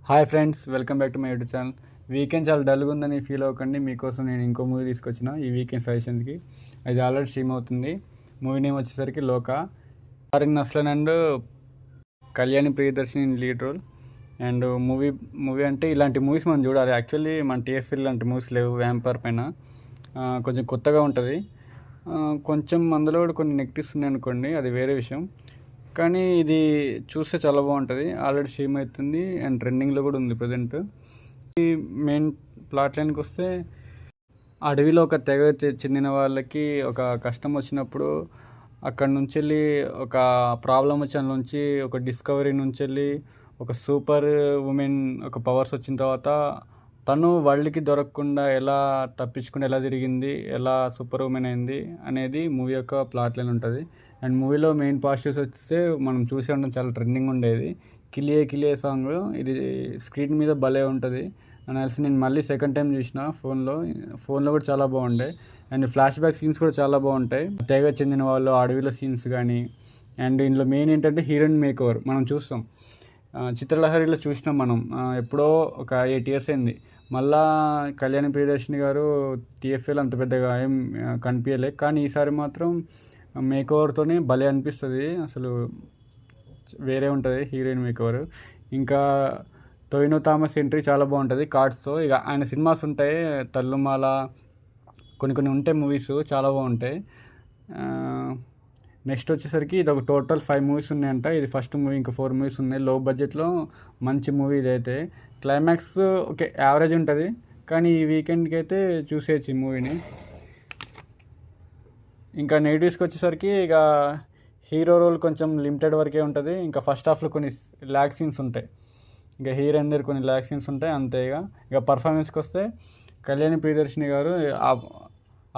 Hi friends, welcome back to my YouTube channel. Weekend చాలా డల్గా ఉందని ఫీల్ అవ్వకండి. మీకోసం నేను ఇంకో మూవీ తీసుకొచ్చిన ఈ వీకెండ్ సజెషన్కి. అది ఆల్రెడీ స్ట్రీమ్ అవుతుంది. మూవీ నేమ్ వచ్చేసరికి Lokah. Starring Naslen and Kalyani Priyadarshini lead role. And movie అంటే ఇలాంటి మూవీస్ మనం చూడాలి. యాక్చువల్లీ మన టీఎఫ్ఎల్ లాంటి మూవీస్ లేవు వ్యాంపర్ పైన. కొంచెం కొత్తగా ఉంటుంది. కొంచెం అందులో కూడా కొన్ని నెగిటివ్స్ ఉన్నాయి అనుకోండి, అది వేరే విషయం. కానీ ఇది చూస్తే చాలా బాగుంటుంది. ఆల్రెడీ స్ట్రీమ్ అవుతుంది అండ్ ట్రెండింగ్లో కూడా ఉంది ప్రజెంట్. ఈ మెయిన్ ప్లాట్ లైన్కి వస్తే, అడవిలో ఒక తెగ చెందిన వాళ్ళకి ఒక కష్టం వచ్చినప్పుడు అక్కడి నుంచి వెళ్ళి ఒక ప్రాబ్లం వచ్చిన నుంచి ఒక డిస్కవరీ నుంచి వెళ్ళి ఒక సూపర్ ఉమెన్ ఒక పవర్స్ వచ్చిన తర్వాత తను వరల్డ్కి దొరకకుండా ఎలా తప్పించుకుని ఎలా తిరిగింది, ఎలా సూపర్ ఉమెన్ అయింది అనేది మూవీ యొక్క ప్లాట్ లైన్ ఉంటుంది. అండ్ మూవీలో మెయిన్ పాజిటివ్స్ వస్తే మనం చూసే ఉండడం చాలా ట్రెండింగ్ ఉండేది కిలియే కిలియే సాంగ్. ఇది స్క్రీన్ మీద భలే ఉంటుంది అనేసి నేను మళ్ళీ సెకండ్ టైం చూసిన ఫోన్లో కూడా చాలా బాగుండే. అండ్ ఫ్లాష్ బ్యాక్ సీన్స్ కూడా చాలా బాగుంటాయి. తెగ చెందిన వాళ్ళు అడవిలో సీన్స్ కానీ. అండ్ ఇందులో మెయిన్ ఏంటంటే హీరోయిన్ మేక్ ఓవర్ మనం చూస్తాం. చిత్రలహరిలో చూసినాం మనం, ఎప్పుడో ఒక 8 years అయింది. మళ్ళా కళ్యాణి ప్రియదర్శిని గారు టీఎఫ్ఎల్ అంత పెద్దగా ఏం కనిపించలే, కానీ ఈసారి మాత్రం మేక్ ఓవర్తోనే భలే అనిపిస్తుంది. అసలు వేరే ఉంటుంది హీరోయిన్ మేక్ ఓవర్. ఇంకా టొవినో థామస్ ఎంట్రీ చాలా బాగుంటుంది కార్డ్స్తో. ఇక ఆయన సినిమాస్ ఉంటాయి, తల్లుమాల కొన్ని ఉంటాయి మూవీస్, చాలా బాగుంటాయి. నెక్స్ట్ వచ్చేసరికి ఇది ఒక టోటల్ 5 movies ఉన్నాయంట. ఇది ఫస్ట్ మూవీ, ఇంకా 4 movies ఉన్నాయి. లో బడ్జెట్లో మంచి మూవీ ఇదైతే. క్లైమాక్స్ ఓకే యావరేజ్ ఉంటుంది, కానీ ఈ వీకెండ్కి అయితే చూసేయచ్చు ఈ మూవీని. ఇంకా నెగిటివ్స్కి వచ్చేసరికి ఇక హీరో రోల్ కొంచెం లిమిటెడ్ వరకే ఉంటుంది. ఇంకా ఫస్ట్ హాఫ్లో కొన్ని ల్యాగ్ సీన్స్ ఉంటాయి, ఇంకా హీరోయిన్ దగ్గర కొన్ని ల్యాగ్ సీన్స్ ఉంటాయి అంతే. ఇక పర్ఫార్మెన్స్కి వస్తే కళ్యాణి ప్రియదర్శిని గారు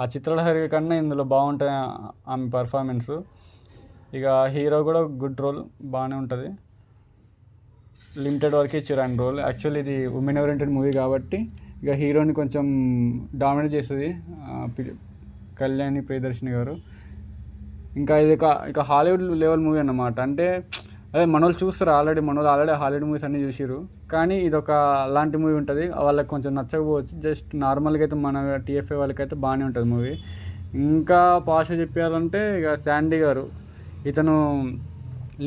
ఆ చిత్రలహరి కన్నా ఇందులో బాగుంటుంది ఆమె పర్ఫార్మెన్సు. ఇక హీరో కూడా గుడ్ రోల్ బాగానే ఉంటుంది. లిమిటెడ్ వరకే ఇచ్చారు ఆయన రోల్. యాక్చువల్లీ ఇది ఉమెన్ ఓరియంటెడ్ మూవీ కాబట్టి ఇక హీరోని కొంచెం డామినేట్ చేస్తుంది కళ్యాణి ప్రియదర్శిని గారు. ఇంకా ఇది ఇక హాలీవుడ్ లెవెల్ మూవీ అన్నమాట. అంటే అదే మనోళ్ళు చూస్తారు, ఆల్రెడీ హాలీవుడ్ మూవీస్ అన్నీ చూసిరు, కానీ ఇది ఒక అలాంటి మూవీ ఉంటుంది. వాళ్ళకి కొంచెం నచ్చకపోవచ్చు. జస్ట్ నార్మల్గా అయితే మన టీఎఫ్ఏ వాళ్ళకైతే బాగానే ఉంటుంది మూవీ. ఇంకా పాజిటివ్ చెప్పాలంటే ఇక శాండీ గారు, ఇతను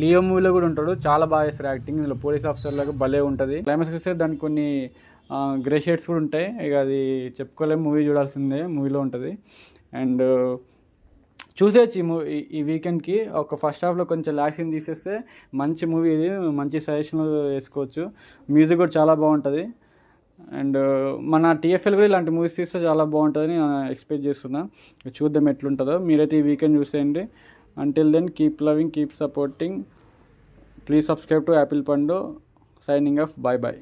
లియో మూవీలో కూడా ఉంటాడు, చాలా బాగా చేస్తారు యాక్టింగ్. ఇందులో పోలీస్ ఆఫీసర్ లాగా భలే ఉంటుంది. క్లైమాక్స్ వస్తే దానికి కొన్ని గ్రే షేడ్స్ కూడా ఉంటాయి, ఇక అది చెప్పుకోలేము, మూవీ చూడాల్సిందే, మూవీలో ఉంటుంది. అండ్ చూసేయచ్చు ఈ వీకెండ్కి. ఒక ఫస్ట్ హాఫ్లో కొంచెం ల్యాక్సింగ్ తీసేస్తే మంచి మూవీ, ఇది మంచి సజెషన్లు వేసుకోవచ్చు. మ్యూజిక్ కూడా చాలా బాగుంటుంది. అండ్ మన టీఎఫ్ఎల్ కూడా ఇలాంటి మూవీస్ తీస్తే చాలా బాగుంటుందని ఎక్స్పెక్ట్ చేస్తున్నా. చూద్దాం ఎట్లుంటుందో. మీరైతే ఈ వీకెండ్ చూసేయండి. Until then keep loving, keep supporting. Please subscribe to apple పండు. Signing off. Bye bye.